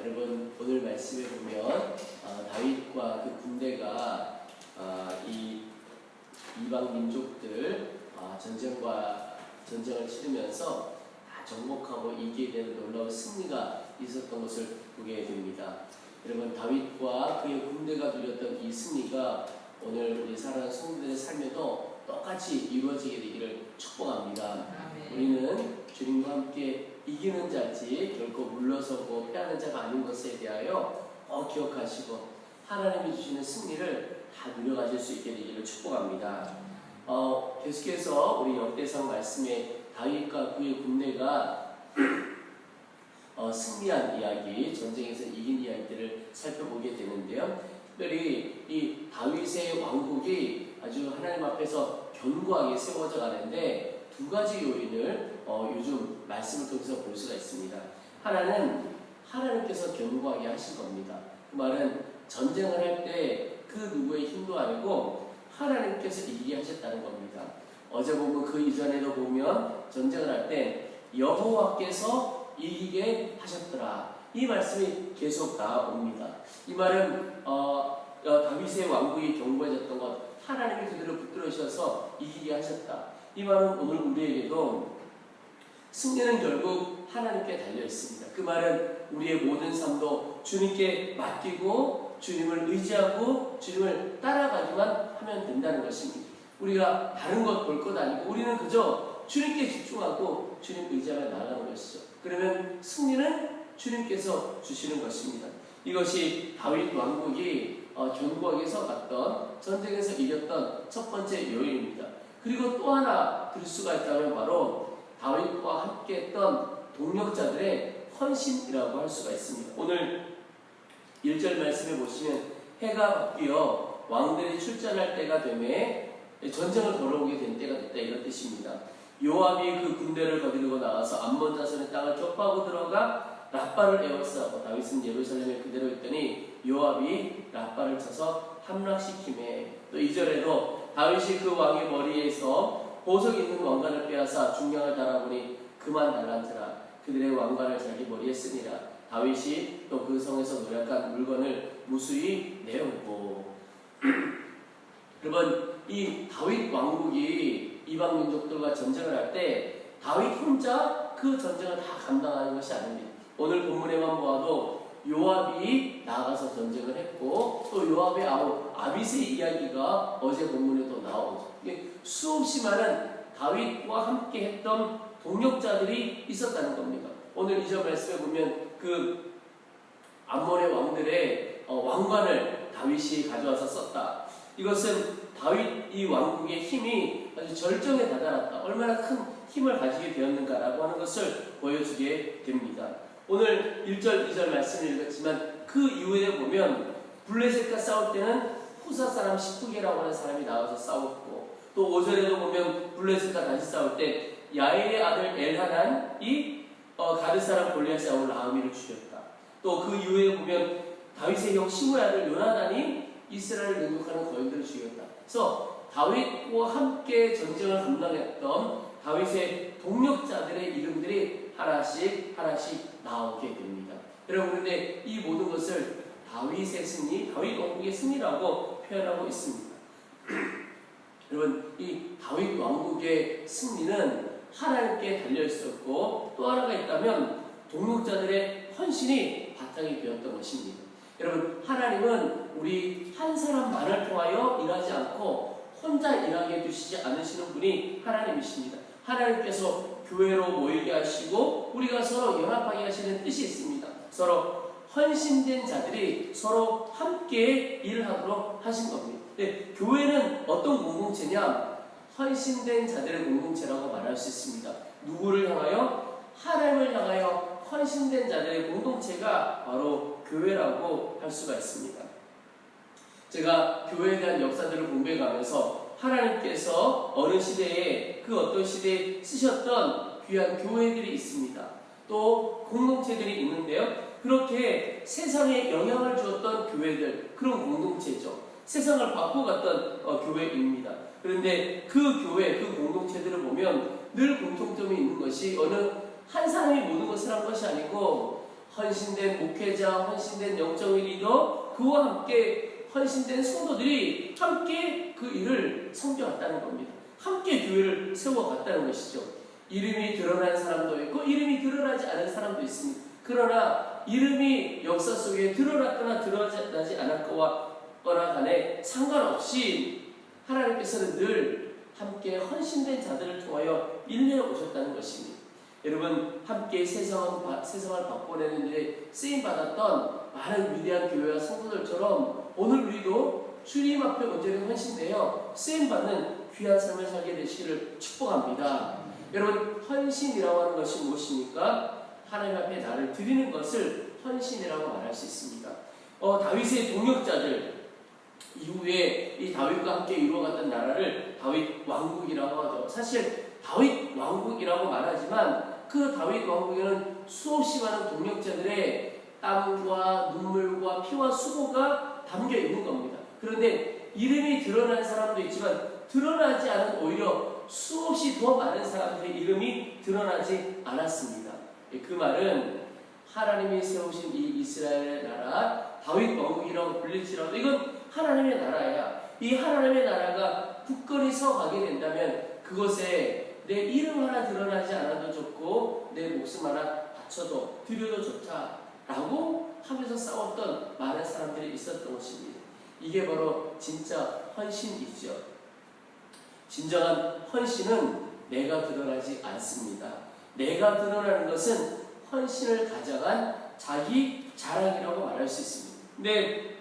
여러분 오늘 말씀에 보면 다윗과 그 군대가 이 이방 민족들 전쟁을 치르면서 다 정복하고 이기게 되는 놀라운 승리가 있었던 것을 보게 됩니다. 여러분 다윗과 그의 군대가 누렸던 이 승리가 오늘 우리 살아가는 성도들의 삶에도 똑같이 이루어지게 되기를 축복합니다. 우리는 주님과 함께 이기는 자지 결코 물러서고 패하는 자가 아닌 것에 대하여 꼭 기억하시고 하나님이 주시는 승리를 다 누려가실 수 있게 되기를 축복합니다. 계속해서 우리 역대상 말씀에 다윗과 그의 군대가 승리한 이야기, 전쟁에서 이긴 이야기들을 살펴보게 되는데요. 특별히 이 다윗의 왕국이 아주 하나님 앞에서 견고하게 세워져 가는데 두 가지 요인을 요즘 말씀을 통해서 볼 수가 있습니다. 하나는 하나님께서 견고하게 하신 겁니다. 그 말은 전쟁을 할 때 그 누구의 힘도 아니고 하나님께서 이기게 하셨다는 겁니다. 어제 보면 그 이전에도 보면 전쟁을 할 때 여호와께서 이기게 하셨더라. 이 말씀이 계속 나옵니다. 이 말은 다윗의 왕국이 견고해졌던 것, 하나님이 그들을 붙들으셔서 이기게 하셨다. 이 말은 오늘 우리에게도 승리는 결국 하나님께 달려 있습니다. 그 말은 우리의 모든 삶도 주님께 맡기고 주님을 의지하고 주님을 따라가기만 하면 된다는 것입니다. 우리가 다른 것 볼 것 아니고 우리는 그저 주님께 집중하고 주님 의지하며 나아가는 것이죠. 그러면 승리는 주님께서 주시는 것입니다. 이것이 다윗 왕국이 견고하게 서갔던 전쟁에서 이겼던 첫 번째 요인입니다. 그리고 또 하나 들 수가 있다면 바로 다윗과 함께했던 동력자들의 헌신이라고 할 수가 있습니다. 오늘 1절 말씀에 보시면 해가 바뀌어 왕들이 출전할 때가 되매 전쟁을 걸어오게 된 때가 됐다 이런 뜻입니다. 요압이 그 군대를 거느리고 나와서 암몬 자손의 땅을 격파하고 들어가 랍바를 에워싸고 다윗은 예루살렘에 그대로 있더니 요압이 랍바를 쳐서 함락시키매. 또 2절에도 다윗이 그 왕의 머리에서 보석 있는 왕관을 빼앗아 중량을 달아보니 그만 달란트라. 그들의 왕관을 자기 머리에 쓰니라. 다윗이 또 그 성에서 노력한 물건을 무수히 내어오고. 여러분 이 다윗 왕국이 이방 민족들과 전쟁을 할 때 다윗 혼자 그 전쟁을 다 감당하는 것이 아닙니다. 오늘 본문에만 보아도 요압이 나가서 전쟁을 했고 또 요압의 아우 아비새의 이야기가 어제 본문에도 나오죠. 수없이 많은 다윗과 함께 했던 동력자들이 있었다는 겁니다. 오늘 2절 말씀에 보면 그 암몬의 왕들의 왕관을 다윗이 가져와서 썼다. 이것은 다윗 이 왕국의 힘이 아주 절정에 다다랐다. 얼마나 큰 힘을 가지게 되었는가라고 하는 것을 보여주게 됩니다. 오늘 1절, 2절 말씀을 읽었지만 그 이후에 보면 블레셋과 싸울 때는 후사 사람 시프게라고 하는 사람이 나와서 싸웠고 또 5절에도 보면 블레셋과 다시 싸울 때 야엘의 아들 엘하난이 가드 사람 골리앗의 아우 라우미를 죽였다. 또 그 이후에 보면 다윗의 형 시므의 아들 요나단이 이스라엘을 능력하는 거인들을 죽였다. 그래서 다윗과 함께 전쟁을 감당했던 다윗의 동력자들의 이름들이 하나씩 나오게 됩니다. 여러분 그런데 이 모든 것을 다윗의 승리, 다윗 왕국의 승리라고 표현하고 있습니다. 여러분 이 다윗 왕국의 승리는 하나님께 달려 있었고 또 하나가 있다면 동력자들의 헌신이 바탕이 되었던 것입니다. 여러분 하나님은 우리 한 사람만을 통하여 일하지 않고 혼자 일하게 두시지 않으시는 분이 하나님이십니다. 하나님께서 교회로 모이게 하시고 우리가 서로 연합하게 하시는 뜻이 있습니다. 서로 헌신된 자들이 서로 함께 일을 하도록 하신 겁니다. 네, 교회는 어떤 공동체냐? 헌신된 자들의 공동체라고 말할 수 있습니다. 누구를 향하여? 하나님을 향하여 헌신된 자들의 공동체가 바로 교회라고 할 수가 있습니다. 제가 교회에 대한 역사들을 공부해가면서 하나님께서 어느 시대에 그 어떤 시대에 쓰셨던 귀한 교회들이 있습니다. 또 공동체들이 있는데요. 그렇게 세상에 영향을 주었던 교회들, 그런 공동체죠. 세상을 바꿔갔던 교회입니다. 그런데 그 교회, 그 공동체들을 보면 늘 공통점이 있는 것이 어느 한 사람이 모든 것을 한 것이 아니고 헌신된 목회자, 헌신된 영적인 리더, 그와 함께 헌신된 성도들이 함께 그 일을 섬겨갔다는 겁니다. 함께 교회를 세워갔다는 것이죠. 이름이 드러난 사람도 있고 이름이 드러나지 않은 사람도 있습니다. 그러나 이름이 역사 속에 드러났거나 드러나지 않았거나 간에 상관없이 하나님께서는 늘 함께 헌신된 자들을 통하여 일내어 오셨다는 것입니다. 여러분, 함께 세상을 바꿔내는 일에 쓰임받았던 많은 위대한 교회와 성도들처럼 오늘 우리도 주님 앞에 온전히 헌신되어 쓰임받는 귀한 삶을 살게 되시기를 축복합니다. 여러분, 헌신이라고 하는 것이 무엇입니까? 하나님 앞에 나를 드리는 것을 헌신이라고 말할 수 있습니다. 다윗의 동역자들, 이후에 이 다윗과 함께 이루어갔던 나라를 다윗 왕국이라고 하죠. 사실 다윗 왕국이라고 말하지만 그 다윗 왕국에는 수없이 많은 동역자들의 땀과 눈물과 피와 수고가 담겨 있는 겁니다. 그런데 이름이 드러난 사람도 있지만 드러나지 않은 오히려 수없이 더 많은 사람들의 이름이 드러나지 않았습니다. 그 말은 하나님이 세우신 이 이스라엘의 나라, 다윗 왕국이라고 불릴지라도 이건 하나님의 나라야. 이 하나님의 나라가 굳건히 서가게 된다면 그것에 내 이름 하나 드러나지 않아도 좋고 내 목숨 하나 바쳐도 드려도 좋다라고 하면서 싸웠던 많은 사람들이 있었던 것입니다. 이게 바로 진짜 헌신이죠. 진정한 헌신은 내가 드러나지 않습니다. 내가 드러나는 것은 헌신을 가져간 자기 자랑이라고 말할 수 있습니다. 근데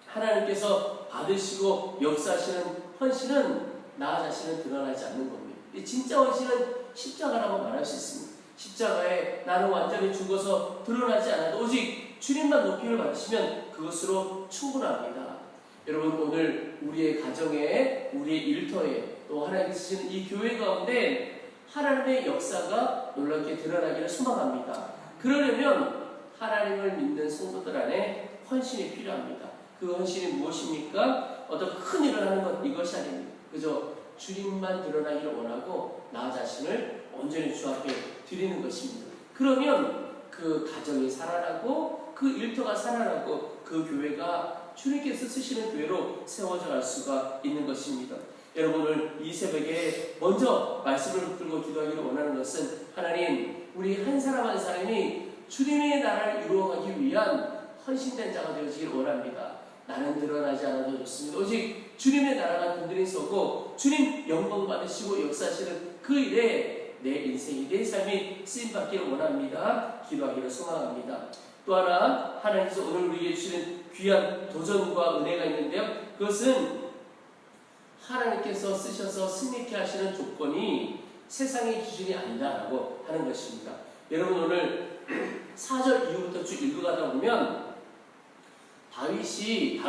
하나님께서 받으시고 역사하시는 헌신은 나 자신은 드러나지 않는 겁니다. 진짜 헌신은 십자가라고 말할 수 있습니다. 십자가에 나는 완전히 죽어서 드러나지 않아도 오직 주님만 높임을 받으시면 그것으로 충분합니다. 여러분, 오늘 우리의 가정에, 우리의 일터에, 또 하나님께서 주시는 이 교회 가운데 하나님의 역사가 놀랍게 드러나기를 소망합니다. 그러려면 하나님을 믿는 성도들 안에 헌신이 필요합니다. 그 헌신이 무엇입니까? 어떤 큰 일을 하는 것, 이것이 아닙니다. 그저 주님만 드러나기를 원하고 나 자신을 온전히 주 앞에 드리는 것입니다. 그러면 그 가정이 살아나고 그 일터가 살아나고 그 교회가 주님께서 쓰시는 교회로 세워져 갈 수가 있는 것입니다. 여러분, 오늘 이 새벽에 먼저 말씀을 붙들고 기도하기를 원하는 것은 하나님, 우리 한 사람 한 사람이 주님의 나라를 이루어가기 위한 헌신된 자가 되어지기를 원합니다. 나는 드러나지 않아도 좋습니다. 오직 주님의 나라가 든든히 서고 주님 영광 받으시고 역사하시는 그 일에 내 인생이, 내 삶이 쓰임받기를 원합니다. 기도하기를 소망합니다. 또 하나, 하나님께서 오늘 우리에게 주시는 귀한 도전과 은혜가 있는데요. 그것은 하나님께서 쓰셔서 승리케 하시는 조건이 세상의 기준이 아니다라고 하는 것입니다. 여러분, 오늘 4절 이후부터 쭉 읽어가다 보면 다윗의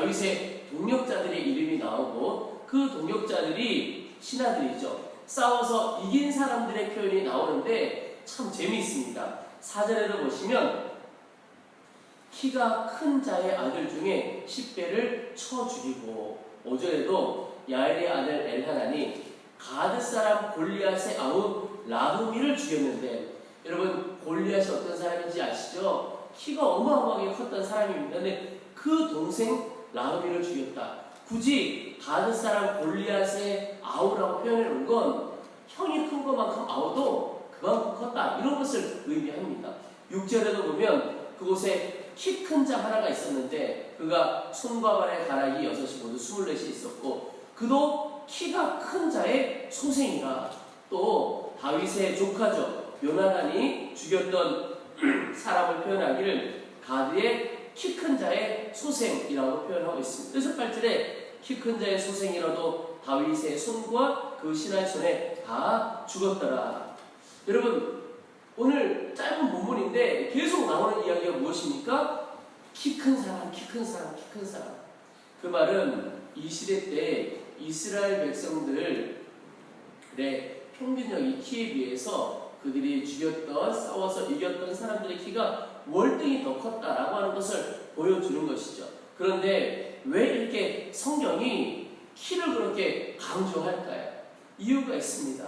동역자들의 이름이 나오고 그 동역자들이 신하들이죠. 싸워서 이긴 사람들의 표현이 나오는데 참 재미있습니다. 4절에도 보시면 키가 큰 자의 아들 중에 10배를 쳐 죽이고, 5절에도 야엘의 아들 엘하나니 가드 사람 골리앗의 아우 라흐미를 죽였는데, 여러분, 골리앗이 어떤 사람인지 아시죠? 키가 어마어마하게 컸던 사람입니다. 근데 그 동생 라흐미를 죽였다. 굳이 가드 사람 골리앗의 아우라고 표현해 놓은 건 형이 큰 것만큼 아우도 그만큼 컸다, 이런 것을 의미합니다. 6절에도 보면 그곳에 키 큰 자 하나가 있었는데 그가 손과 발의 가락이 6이 모두 24이 있었고 그도 키가 큰 자의 소생이라. 또 다윗의 조카죠, 요나단이 죽였던 사람을 표현하기를 가드의 키 큰 자의 소생이라고 표현하고 있습니다. 그래서 8절에 키 큰 자의 소생이라도 다윗의 손과 그 신하의 손에 다 죽었더라. 여러분, 오늘 짧은 본문인데 계속 나오는 이야기가 무엇입니까? 키 큰 사람, 키 큰 사람, 키 큰 사람. 그 말은 이 시대 때 이스라엘 백성들의 평균적인 키에 비해서 그들이 죽였던, 싸워서 이겼던 사람들의 키가 월등히 더 컸다라고 하는 것을 보여주는 것이죠. 그런데 왜 이렇게 성경이 키를 그렇게 강조할까요? 이유가 있습니다.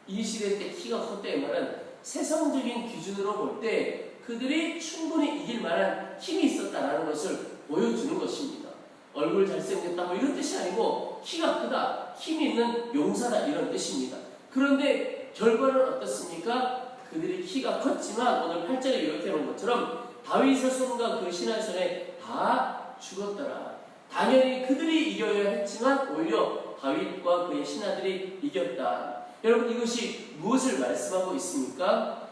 이 시대 때 키가 컸다는 말은 세상적인 기준으로 볼 때 그들이 충분히 이길 만한 힘이 있었다라는 것을 보여주는 것입니다. 얼굴 잘생겼다 뭐 이런 뜻이 아니고 키가 크다, 힘이 있는 용사다 이런 뜻입니다. 그런데 결과는 어떻습니까? 그들이 키가 컸지만 오늘 8절에 이렇게 놓은 것처럼 다윗의 손과 그 신하의 손에 다 죽었더라. 당연히 그들이 이겨야 했지만 오히려 다윗과 그의 신하들이 이겼다. 여러분 이것이 무엇을 말씀하고 있습니까?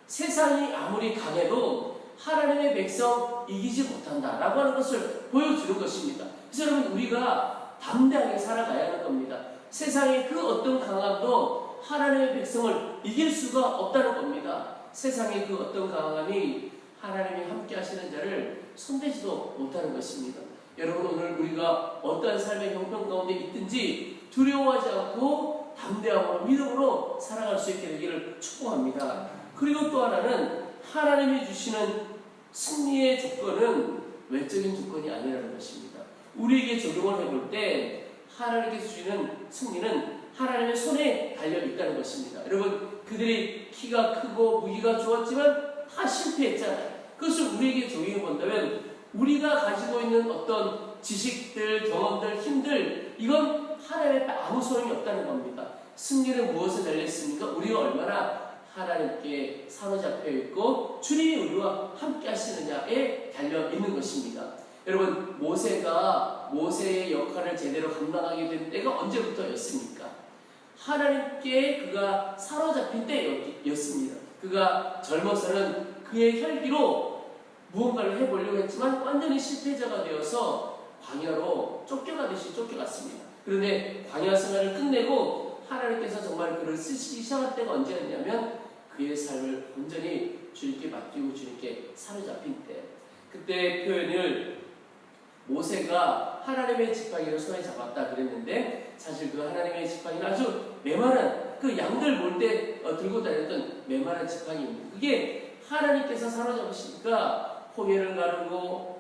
세상이 아무리 강해도 하나님의 백성 이기지 못한다 라고 하는 것을 보여주는 것입니다. 그래서 여러분 우리가 담대하게 살아가야 하는 겁니다. 세상의 그 어떤 강함도 하나님의 백성을 이길 수가 없다는 겁니다. 세상의 그 어떤 강함이 하나님이 함께 하시는 자를 손대지도 못하는 것입니다. 여러분 오늘 우리가 어떠한 삶의 형편 가운데 있든지 두려워하지 않고 담대함으로 믿음으로 살아갈 수 있게 되기를 축복합니다. 그리고 또 하나는 하나님이 주시는 승리의 조건은 외적인 조건이 아니라는 것입니다. 우리에게 적용을 해볼 때 하나님께서 주시는 승리는 하나님의 손에 달려있다는 것입니다. 여러분 그들이 키가 크고 무기가 좋았지만 다 실패했잖아요. 그것을 우리에게 적용해 본다면 우리가 가지고 있는 어떤 지식들, 경험들, 힘들 이건 하나님의 아무 소용이 없다는 겁니다. 승리는 무엇에 달려있습니까? 우리가 얼마나 하나님께 사로잡혀 있고 주님이 우리와 함께 하시느냐에 달려있는 것입니다. 여러분 모세가 모세의 역할을 제대로 감당하게 된 때가 언제부터였습니까? 하나님께 그가 사로잡힌 때였습니다. 그가 젊어서는 그의 혈기로 무언가를 해보려고 했지만 완전히 실패자가 되어서 광야로 쫓겨가듯이 쫓겨갔습니다. 그런데 광야 생활을 끝내고 하나님께서 정말 그를 쓰시기 시작할 때가 언제였냐면 그의 삶을 온전히 주님께 맡기고 주님께 사로잡힌 때. 그때 표현을 모세가 하나님의 지팡이를 손에 잡았다 그랬는데 사실 그 하나님의 지팡이는 아주 메마른 그 양들 몰 때 들고 다녔던 메마른 지팡이입니다. 그게 하나님께서 사로잡으시니까 홍해를 가르고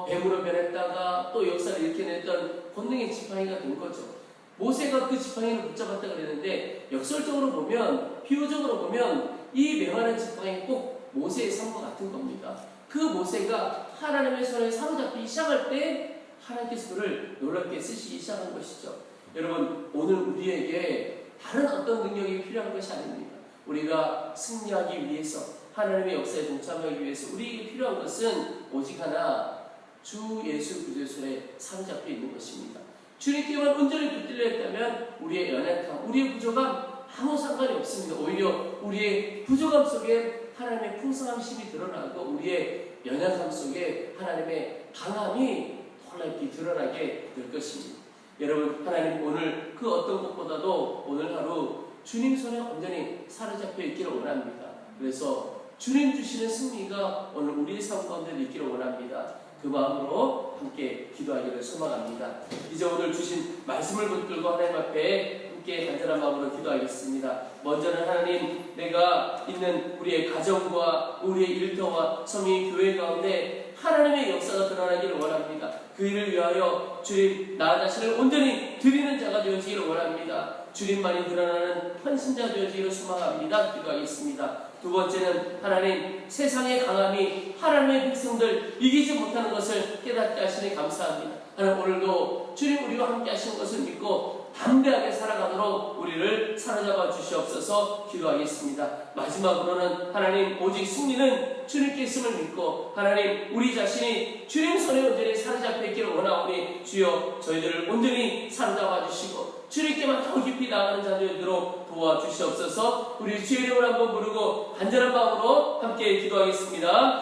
뱀으로 변했다가 또 역사를 일으켜냈던 권능의 지팡이가 된 거죠. 모세가 그 지팡이를 붙잡았다 그랬는데 역설적으로 보면 비유적으로 보면 이 메마른 지팡이 꼭 모세의 삶과 같은 겁니다. 그 모세가 하나님의 손에 사로잡히기 시작할 때 하나님께서 그를 놀랍게 쓰시기 시작한 것이죠. 여러분 오늘 우리에게 다른 어떤 능력이 필요한 것이 아닙니다. 우리가 승리하기 위해서 하나님의 역사에 동참하기 위해서 우리에게 필요한 것은 오직 하나 주 예수 그리스도의 손에 사로잡혀 있는 것입니다. 주님께만 온전히 붙들려 있다면 우리의 연약함, 우리의 부족함 아무 상관이 없습니다. 오히려 우리의 부족함 속에 하나님의 풍성함심이 드러나고 우리의 연약함 속에 하나님의 강함이 놀랍게 드러나게 될 것입니다. 여러분 하나님 오늘 그 어떤 것보다도 오늘 하루 주님 손에 온전히 사로잡혀 있기를 원합니다. 그래서 주님 주시는 승리가 오늘 우리의 삶 가운데 있기를 원합니다. 그 마음으로 함께 기도하기를 소망합니다. 이제 오늘 주신 말씀을 붙들고 하나님 앞에 함께 간절한 마음으로 기도하겠습니다. 먼저는 하나님 내가 있는 우리의 가정과 우리의 일터와 성인 교회 가운데 하나님의 역사가 드러나기를 원합니다. 그 일을 위하여 주님 나 자신을 온전히 드리는 자가 되어지기를 원합니다. 주님만이 드러나는 헌신자 되어지기를 소망합니다. 기도하겠습니다. 두 번째는 하나님 세상의 강함이 하나님의 백성들 이기지 못하는 것을 깨닫게 하시니 감사합니다. 하나님 오늘도 주님 우리와 함께 하시는 것을 믿고 담대하게 살아가도록 우리를 사로잡아 주시옵소서. 기도하겠습니다. 마지막으로는 하나님 오직 승리는 주님께 있음을 믿고 하나님 우리 자신이 주님 손에 온전히 사로잡혀 있기를 원하오니 주여 저희들을 온전히 사로잡아 주시고 주님께만 더 깊이 나아가는 자들로 도와주시옵소서. 우리 주의 이름을 한번 부르고 간절한 마음으로 함께 기도하겠습니다.